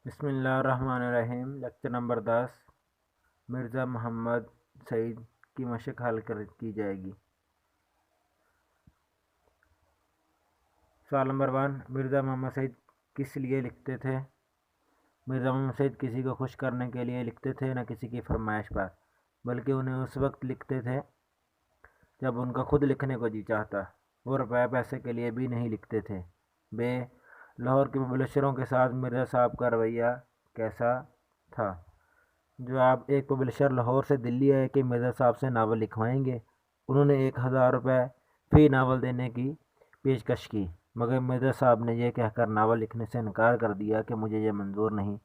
بسم اللہ الرحمن الرحیم۔ لیکچر نمبر 10 مرزا محمد سعید کی مشق حل کی جائے گی۔ سوال نمبر 1، مرزا محمد سعید کس لیے لکھتے تھے؟ مرزا محمد سعید کسی کو خوش کرنے کے لیے لکھتے تھے، نہ کسی کی فرمائش پر، بلکہ انہیں اس وقت لکھتے تھے جب ان کا خود لکھنے کو جی چاہتا۔ وہ روپے پیسے کے لیے بھی نہیں لکھتے تھے۔ بے لاہور کے پبلشروں کے ساتھ مرزا صاحب کا رویہ کیسا تھا؟ جواب، ایک پبلشر لاہور سے دلی آئے کہ مرزا صاحب سے ناول لکھوائیں گے۔ انہوں نے 1000 روپے فی ناول دینے کی پیشکش کی، مگر مرزا صاحب نے یہ کہہ کر ناول لکھنے سے انکار کر دیا کہ مجھے یہ منظور نہیں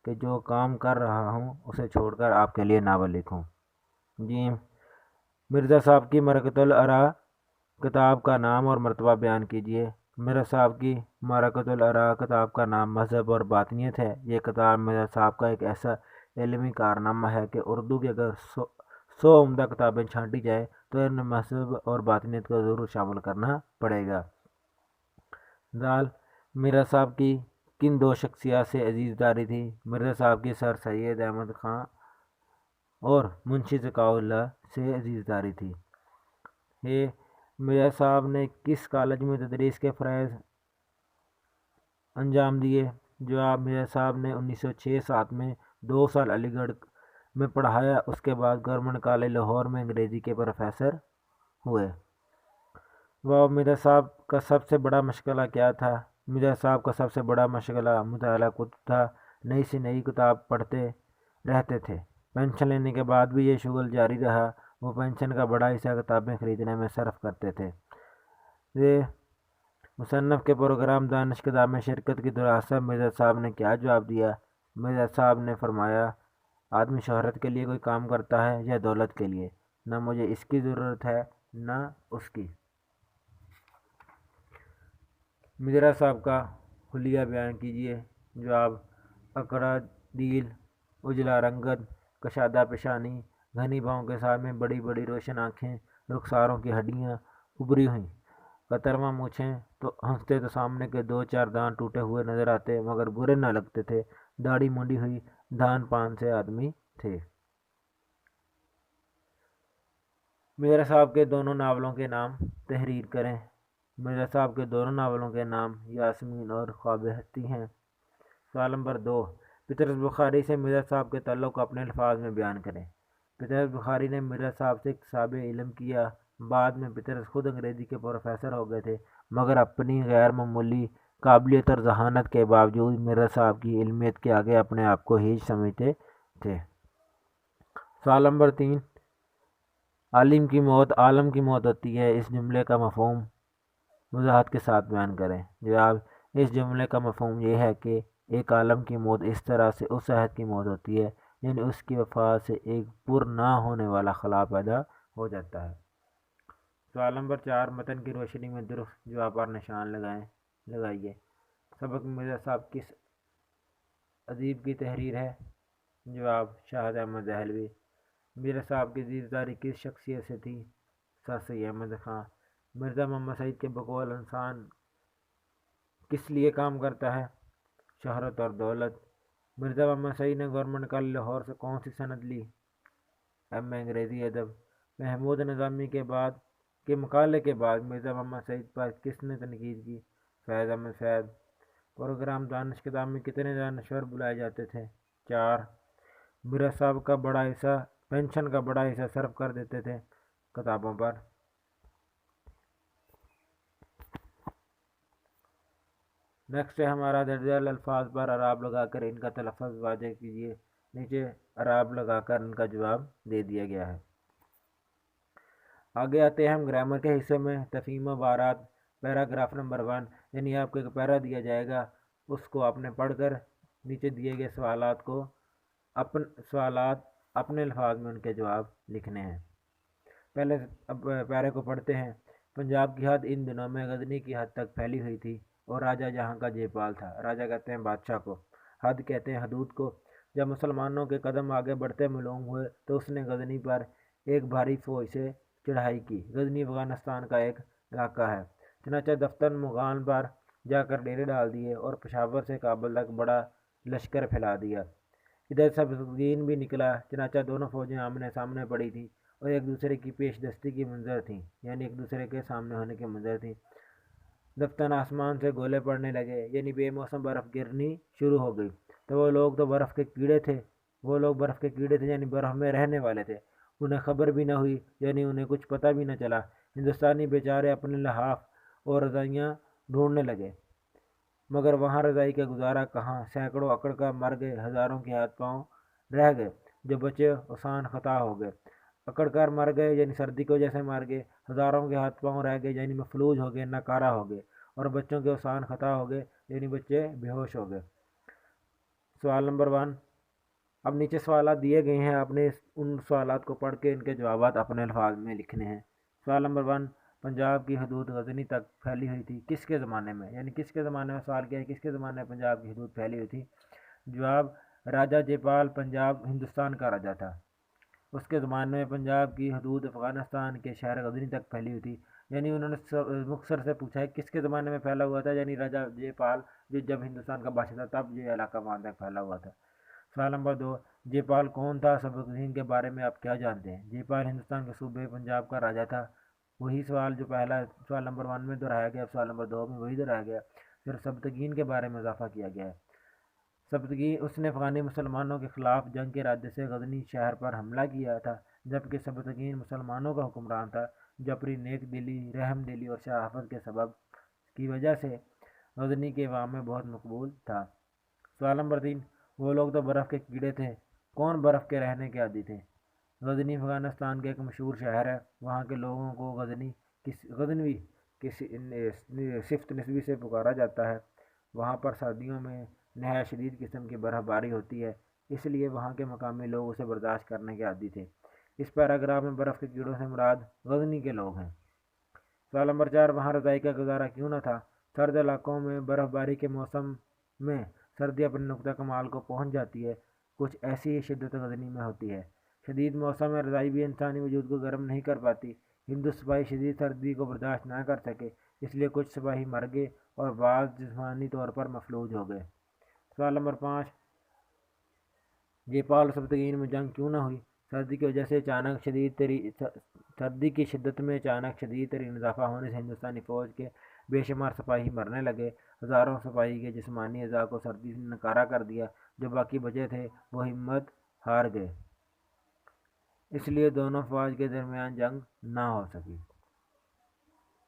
کہ جو کام کر رہا ہوں اسے چھوڑ کر آپ کے لیے ناول لکھوں۔ جی، مرزا صاحب کی مرکۃ الآراء کتاب کا نام اور مرتبہ بیان کیجیے۔ مرزا صاحب کی مرکۃ الآراء کتاب کا نام مذہب اور باطنیت ہے۔ یہ کتاب مرزا صاحب کا ایک ایسا علمی کارنامہ ہے کہ اردو کی اگر 100 عمدہ کتابیں چھانٹی جائیں تو ان میں مذہب اور باطنیت کو ضرور شامل کرنا پڑے گا۔ دال، مرزا صاحب کی کن 2 شخصیات سے عزیز داری تھی؟ مرزا صاحب کی سر سید احمد خان اور منشی ذکاء اللہ سے عزیز داری تھی۔ مرزا صاحب نے کس کالج میں تدریس کے فرائض انجام دیے؟ جواب، مرزا صاحب نے 1906-07 میں 2 سال علی گڑھ میں پڑھایا، اس کے بعد گورنمنٹ کالج لاہور میں انگریزی کے پروفیسر ہوئے۔ مرزا صاحب کا سب سے بڑا مشغلہ کیا تھا؟ مرزا صاحب کا سب سے بڑا مشغلہ مطالعہ کتب تھا۔ نئی سے نئی کتاب پڑھتے رہتے تھے۔ پینشن لینے کے بعد بھی یہ شغل جاری رہا۔ وہ پینشن کا بڑا حصہ کتابیں خریدنے میں صرف کرتے تھے۔ مصنف کے پروگرام دانش کتاب میں شرکت کی درخواست پر مرزا صاحب نے کیا جواب دیا؟ مرزا صاحب نے فرمایا، آدمی شہرت کے لیے کوئی کام کرتا ہے یا دولت کے لیے؟ نہ مجھے اس کی ضرورت ہے نہ اس کی۔ مرزا صاحب کا حلیہ بیان کیجیے۔ جواب، اکڑا دل، اجلا رنگت، کشادہ پیشانی، گھنی بھاؤں کے ساتھ میں بڑی بڑی روشن آنکھیں، رخساروں کی ہڈیاں ابری ہوئیں، کترواں مونچھیں، تو ہنستے تو سامنے کے 2-4 دانت ٹوٹے ہوئے نظر آتے مگر برے نہ لگتے تھے۔ داڑھی منڈی ہوئی، دھان پان سے آدمی تھے۔ مرزا صاحب کے دونوں ناولوں کے نام تحریر کریں۔ مرزا صاحب کے دونوں ناولوں کے نام یاسمین اور خواب ہستی ہیں۔ سوال نمبر 2، پطرس بخاری سے مرزا صاحب کے تعلق کو اپنے الفاظ میں بیان کریں۔ پطرس بخاری نے مرزا صاحب سے اکتساب علم کیا۔ بعد میں پطرس خود انگریزی کے پروفیسر ہو گئے تھے، مگر اپنی غیر معمولی قابلیت اور ذہانت کے باوجود مرزا صاحب کی علمیت کے آگے اپنے آپ کو ہیچ سمجھتے تھے۔ سوال نمبر 3، عالم کی موت عالم کی موت ہوتی ہے، اس جملے کا مفہوم وضاحت کے ساتھ بیان کریں۔ جواب، اس جملے کا مفہوم یہ ہے کہ ایک عالم کی موت اس طرح سے اس عہد کی موت ہوتی ہے، یعنی اس کی وفات سے ایک پر نہ ہونے والا خلا پیدا ہو جاتا ہے۔ سوال نمبر 4، متن کی روشنی میں درست جواب پر نشان لگائیے۔ سبق مرزا صاحب کس ادیب کی تحریر ہے؟ جواب، شاہد احمد دہلوی۔ مرزا صاحب کی عزیزداری کس شخصیت سے تھی؟ سر سید احمد خان۔ مرزا محمد سعید کے بقول انسان کس لیے کام کرتا ہے؟ شہرت اور دولت۔ مرزا محمد سعید نے گورنمنٹ کالج لاہور سے کون سی سند لی؟ ایم اے انگریزی ادب۔ محمود نظامی کے مقالے کے بعد مرزا محمد سعید پر کس نے تنقید کی؟ فیض احمد فیض۔ پروگرام دانش کتاب میں کتنے دانشور بلائے جاتے تھے؟ 4۔ مرزا صاحب کا بڑا حصہ پینشن کا بڑا حصہ صرف کر دیتے تھے کتابوں پر۔ نیکسٹ ہے ہمارا درجہ الفاظ پر اعراب لگا کر ان کا تلفظ واضح کیجیے۔ نیچے اعراب لگا کر ان کا جواب دے دیا گیا ہے۔ آگے آتے ہیں ہم گرامر کے حصے میں۔ تفہیم و عبارات، پیراگراف نمبر 1، یعنی آپ کو ایک پیرا دیا جائے گا، اس کو آپ نے پڑھ کر نیچے دیے گئے سوالات اپنے الفاظ میں ان کے جواب لکھنے ہیں۔ پہلے پیرے کو پڑھتے ہیں۔ پنجاب کی حد ان دنوں میں غزنی کی حد تک پھیلی ہوئی تھی اور راجہ جہاں کا جے پال تھا۔ راجہ کہتے ہیں بادشاہ کو، حد کہتے ہیں حدود کو۔ جب مسلمانوں کے قدم آگے بڑھتے معلوم ہوئے تو اس نے غزنی پر ایک بھاری فوج سے چڑھائی کی۔ غزنی افغانستان کا ایک علاقہ ہے۔ چنانچہ دفتر مغان پر جا کر ڈیرے ڈال دیے اور پشاور سے کابل تک بڑا لشکر پھیلا دیا۔ ادھر سبکتگین بھی نکلا، چنانچہ دونوں فوجیں آمنے سامنے پڑی تھیں اور ایک دوسرے کی پیش دستی کی منظر تھیں، یعنی ایک دوسرے کے سامنے ہونے کی منظر تھیں۔ دفتن آسمان سے گولے پڑنے لگے، یعنی بے موسم برف گرنی شروع ہو گئی۔ تو وہ لوگ برف کے کیڑے تھے، یعنی برف میں رہنے والے تھے، انہیں خبر بھی نہ ہوئی، یعنی انہیں کچھ پتہ بھی نہ چلا۔ ہندوستانی بیچارے اپنے لحاف اور رضائیاں ڈھونڈنے لگے، مگر وہاں رضائی کا گزارا کہاں، سینکڑوں اکڑ کر مر گئے، ہزاروں کے ہاتھ پاؤں رہ گئے، جو بچے آسان خطا ہو گئے۔ اکڑ کر مر گئے یعنی سردی کی وجہ سے مر گئے، ہزاروں کے ہاتھ پاؤں رہ گئے یعنی مفلوج ہو گئے، ناکارہ ہو گئے، اور بچوں کے آسان خطا ہو گئے یعنی بچے بے ہوش ہو گئے۔ سوال نمبر 1۔ اب نیچے سوالات دیے گئے ہیں، آپ نے ان سوالات کو پڑھ کے ان کے جوابات اپنے الفاظ میں لکھنے ہیں۔ سوال نمبر 1، پنجاب کی حدود غزنی تک پھیلی ہوئی تھی کس کے زمانے میں؟ یعنی کس کے زمانے میں سوال کیا ہے، کس کے زمانے میں پنجاب کی حدود پھیلی ہوئی تھی؟ جواب، راجہ جے پال پنجاب ہندوستان کا راجہ تھا، اس کے زمانے میں پنجاب کی حدود افغانستان کے شہر غزنی تک پھیلی ہوئی تھی۔ یعنی انہوں نے مختصر سے پوچھا ہے کس کے زمانے میں پھیلا ہوا تھا، یعنی راجہ جے پال جب ہندوستان کا بادشاہ تھا تب یہ علاقہ وہاں تک پھیلا ہوا تھا۔ سوال نمبر 2، جے پال کون تھا؟ سبکتگین کے بارے میں آپ کیا جانتے ہیں؟ جے پال ہندوستان کے صوبے پنجاب کا راجہ تھا، وہی سوال جو پہلا سوال نمبر 1 میں دہرایا گیا، سوال نمبر 2 میں وہی دہرایا گیا، صرف سبکتگین کے بارے میں اضافہ کیا گیا ہے۔ سبکتگین اس نے افغانی مسلمانوں کے خلاف جنگ کے ارادے سے غزنی شہر پر حملہ کیا تھا، جبکہ سبکتگین مسلمانوں کا حکمران تھا جو اپنی نیک دلی، رحم دلی اور شرافت کے سبب کی وجہ سے غزنی کے عوام میں بہت مقبول تھا۔ سوال نمبر 3، وہ لوگ تو برف کے کیڑے تھے، کون برف کے رہنے کے عادی تھے؟ غزنی افغانستان کا ایک مشہور شہر ہے، وہاں کے لوگوں کو غزنوی کی صفت نسبی سے پکارا جاتا ہے۔ وہاں پر سردیوں میں نہایت شدید قسم کی برف باری ہوتی ہے، اس لیے وہاں کے مقامی لوگ اسے برداشت کرنے کے عادی تھے۔ اس پیراگراف میں برف کے کیڑوں سے مراد غزنی کے لوگ ہیں۔ سوال نمبر 4، وہاں رضائی کا گزارا کیوں نہ تھا؟ سرد علاقوں میں برف باری کے موسم میں سردی اپنے نقطہ کمال کو پہنچ جاتی ہے، کچھ ایسی ہی شدت غزنی میں ہوتی ہے۔ شدید موسم میں رضائی بھی انسانی وجود کو گرم نہیں کر پاتی۔ ہندو سپاہی شدید سردی کو برداشت نہ کر سکے، اس لیے کچھ سپاہی مر گئے اور بعض جسمانی طور پر مفلوج ہو گئے۔ سوال نمبر 5، جے پال اور سبکتگین میں جنگ کیوں نہ ہوئی؟ سردی کی شدت میں اچانک شدید ترین اضافہ ہونے سے ہندوستانی فوج کے بے شمار سپاہی مرنے لگے۔ ہزاروں سپاہی کے جسمانی اعضاء کو سردی نے ناکارہ کر دیا، جو باقی بچے تھے وہ ہمت ہار گئے، اس لیے دونوں فوج کے درمیان جنگ نہ ہو سکی۔